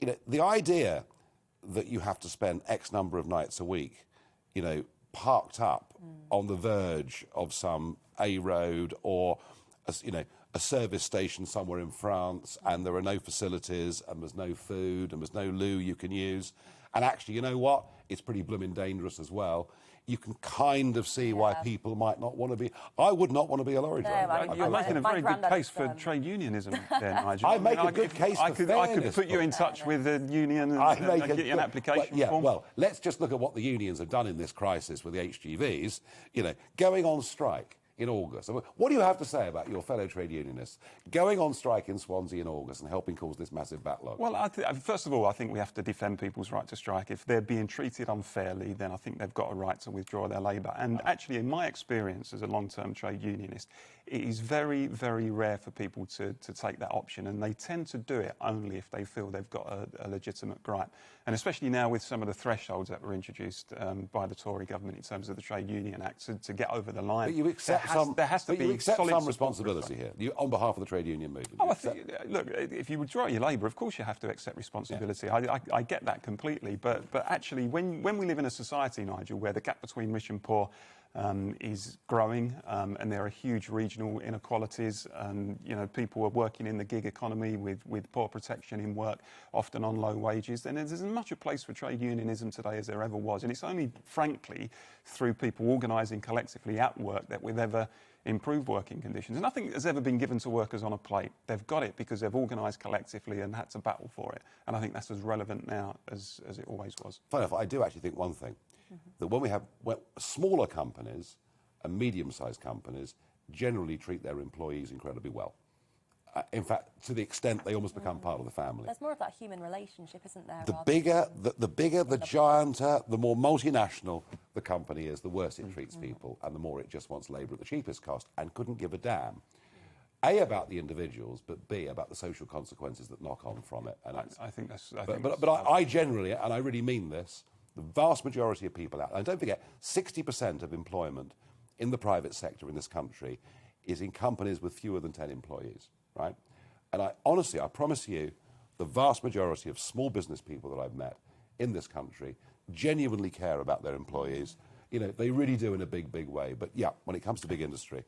you know, the idea that you have to spend X number of nights a week, you know, parked up on the verge of some A road or, you know, a service station somewhere in France, and there are no facilities, and there's no food, and there's no loo you can use. And actually, you know what? It's pretty blooming dangerous as well. You can kind of see why people might not want to be... I would not want to be a lorry driver. You're making a very good case for trade unionism there, Nigel. I make a good case for fairness. I could put you in touch with a union and get you an application form. Well, let's just look at what the unions have done in this crisis with the HGVs. You know, going on strike in August. What do you have to say about your fellow trade unionists going on strike in Swansea in August and helping cause this massive backlog? Well, first of all, I think we have to defend people's right to strike. If they're being treated unfairly, then I think they've got a right to withdraw their labour. And actually, in my experience as a long-term trade unionist, it is very, very rare for people to take that option, and they tend to do it only if they feel they've got a legitimate gripe. And especially now with some of the thresholds that were introduced by the Tory government in terms of the Trade Union Act to get over the line. But you accept some responsibility here on behalf of the trade union movement. Oh, look, if you withdraw your labour, of course you have to accept responsibility. Yeah. I get that completely, but actually, when we live in a society, Nigel, where the gap between rich and poor is growing, and there are huge regional inequalities. You know, people are working in the gig economy with poor protection in work, often on low wages. And there's as much a place for trade unionism today as there ever was. And it's only, frankly, through people organising collectively at work that we've ever improved working conditions. And nothing has ever been given to workers on a plate. They've got it because they've organised collectively and had to battle for it. And I think that's as relevant now as it always was. Fair enough. I do actually think one thing. That when we have smaller companies and medium-sized companies generally treat their employees incredibly well. In fact, to the extent they almost become part of the family. There's more of that human relationship, isn't there? The bigger, the gianter, the more multinational the company is, the worse it treats people, and the more it just wants labour at the cheapest cost and couldn't give a damn. A, about the individuals, but B, about the social consequences that knock on from it. And I think that's... But I generally, and I really mean this, the vast majority of people out, and don't forget, 60% of employment in the private sector in this country is in companies with fewer than 10 employees, right? And I promise you, the vast majority of small business people that I've met in this country genuinely care about their employees. You know, they really do in a big, big way. But yeah, when it comes to big industry,